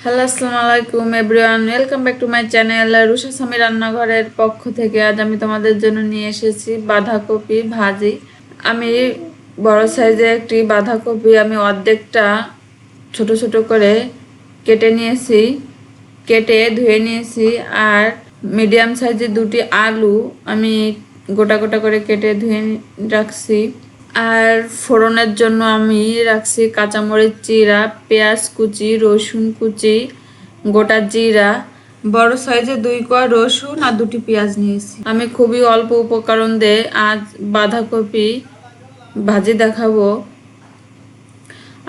Hello আসসালামু আলাইকুম everyone, welcome back to my channel Rusha Sami রান্নাঘরের পক্ষ থেকে। আজ আমি তোমাদের জন্য নিয়ে এসেছি বাঁধাকপি ভাজি। আমি বড় সাইজের একটি বাঁধাকপি আমি অর্ধেকটা ছোট ছোট করে কেটে নিয়েছি, কেটে ধুয়ে নিয়েছি। আর মিডিয়াম সাইজের দুটি আলু আমি গোটা গোটা করে কেটে ধুয়ে রাখছি। আর ফোড়নের জন্য আমি রাখছি কাঁচামরিচ চিরা, পেঁয়াজ কুচি, রসুন কুচি, গোটা জিরা, বড় সাইজের 2 কোয়া রসুন আর 2টি পেঁয়াজ নিয়েছি। আমি খুবই অল্প উপকরণ দিয়ে আজ বাঁধাকপি ভাজি দেখাবো।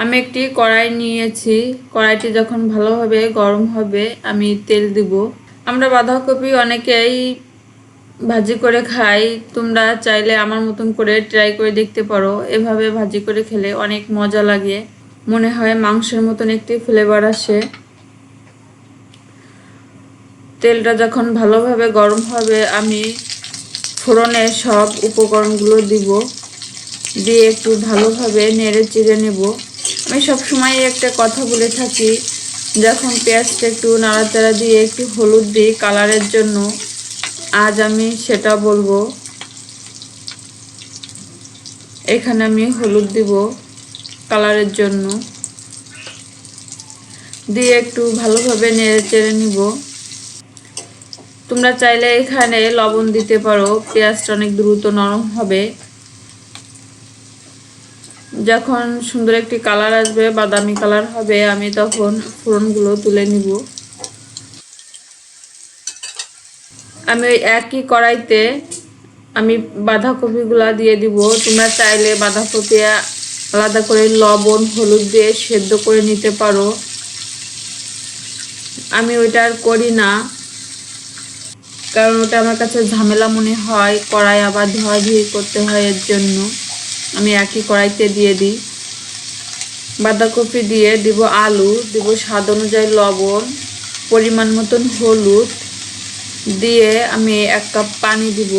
আমি একটি কড়াই নিয়েছি, কড়াইটি যখন ভালোভাবে গরম হবে আমি তেল দিব। আমরা বাঁধাকপি অনেকেই ভাজি করে খাই, তোমরা চাইলে আমার মতন করে ট্রাই করে দেখতে পারো। এভাবে ভাজি করে খেলে অনেক মজা লাগে, মনে হয় মাংসের মতন একটি ফ্লেভার আসে। তেলটা যখন ভালোভাবে গরম হবে আমি ফোড়নে সব উপকরণগুলো দিব, দিয়ে একটু ভালোভাবে নেড়ে চেড়ে নেব। আমি সবসময় একটা কথা বলে থাকি, যখন পেঁয়াজটা একটু নাড়াচাড়া দিয়ে একটু হলুদ দিই কালারের জন্য, আজ আমি সেটা বলবো। এখানে আমি হলুদ দিব কালারের জন্য, দিয়ে একটু ভালোভাবে নেড়ে চেড়ে নিব। তোমরা চাইলে এখানে লবণ দিতে পারো, পেঁয়াজটা অনেক দ্রুত নরম হবে। যখন সুন্দর একটি কালার আসবে, বাদামি কালার হবে, আমি তখন ফোড়নগুলো তুলে নিব। আমি ওই একই কড়াইতে আমি বাঁধাকপিগুলা দিয়ে দিব। তোমরা চাইলে বাঁধাকপি আলাদা করে লবণ হলুদ দিয়ে সেদ্ধ করে নিতে পারো, আমি ওইটা আর করি না, কারণ ওটা আমার কাছে ঝামেলা মনে হয়। কড়াই আবার ধোয়াধুয়ি করতে হয়, এর জন্য আমি একই কড়াইতে দিয়ে দিই। বাঁধাকপি দিয়ে দিব আলু, দিব স্বাদ অনুযায়ী লবণ, পরিমাণ মতন হলুদ দিয়ে আমি 1 কাপ পানি দিব।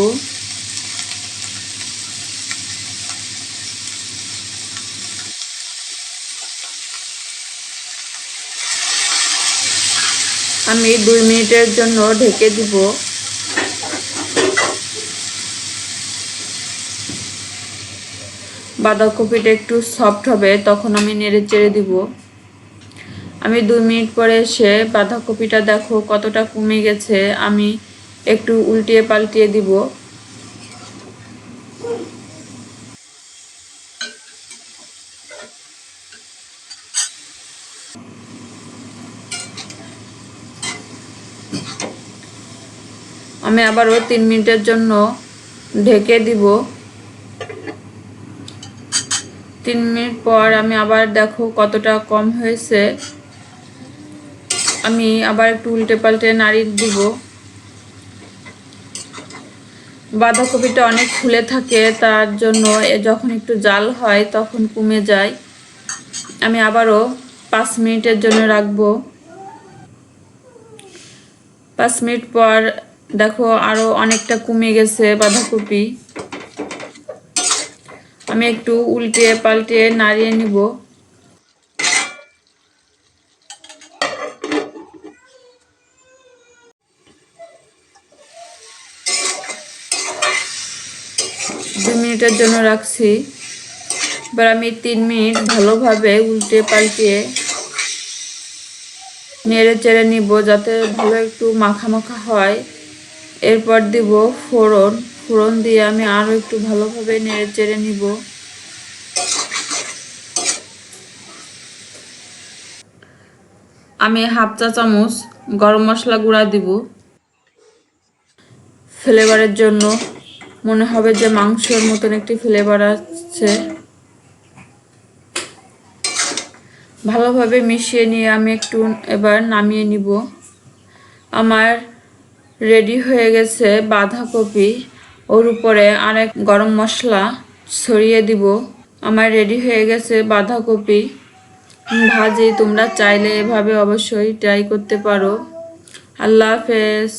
আমি 2 মিনিটের জন্য ঢেকে দিব। বাঁধাকপিটা একটু সফট হবে, তখন আমি নেড়ে চেড়ে দিব। আমি 2 মিনিট পরে এসে বাঁধাকপিটা দেখো কতটা কমে গেছে, আমি একটু উল্টিয়ে পাল্টিয়ে দিব। আমি আবারও 3 মিনিটের জন্য ঢেকে দিব। 3 মিনিট পর আমি আবার দেখো কতটা কম হয়েছে, আমি আবার একটু উল্টে পাল্টে নাড়িয়ে দিব। বাঁধাকপিটা অনেক ফুলে থাকে, তার জন্য যখন একটু জাল হয় তখন কমে যায়। আমি আবারও 5 মিনিটের জন্য রাখবো। 5 মিনিট পর দেখো আরো অনেকটা কমে গেছে বাঁধাকপি। আমি একটু উল্টে পাল্টে নাড়িয়ে নিব। দু মিনিটের জন্য রাখছি। এবার আমি 3 মিনিট ভালোভাবে উল্টে পাল্টে নেড়ে চেড়ে নিব, যাতে ভালো একটু মাখা মাখা হয়। এরপর দিব ফোড়ন, ফোড়ন দিয়ে আমি আরও একটু ভালোভাবে নেড়ে চেড়ে নিব। আমি 1/2 চা চামচ গরম মশলা গুঁড়া দিব, ফ্লেভারের জন্য। মনে হবে যে মাংসের মতন একটি ফ্লেভার আসছে। ভালোভাবে মিশিয়ে নিয়ে আমি একটু এবার নামিয়ে নিব। আমার রেডি হয়ে গেছে বাঁধাকপি। ওর উপরে আরেক গরম মশলা ছড়িয়ে দিব। আমার রেডি হয়ে গেছে বাঁধাকপি ভাজি। তোমরা চাইলে এভাবে অবশ্যই ট্রাই করতে পারো। আল্লাহ হাফেজ।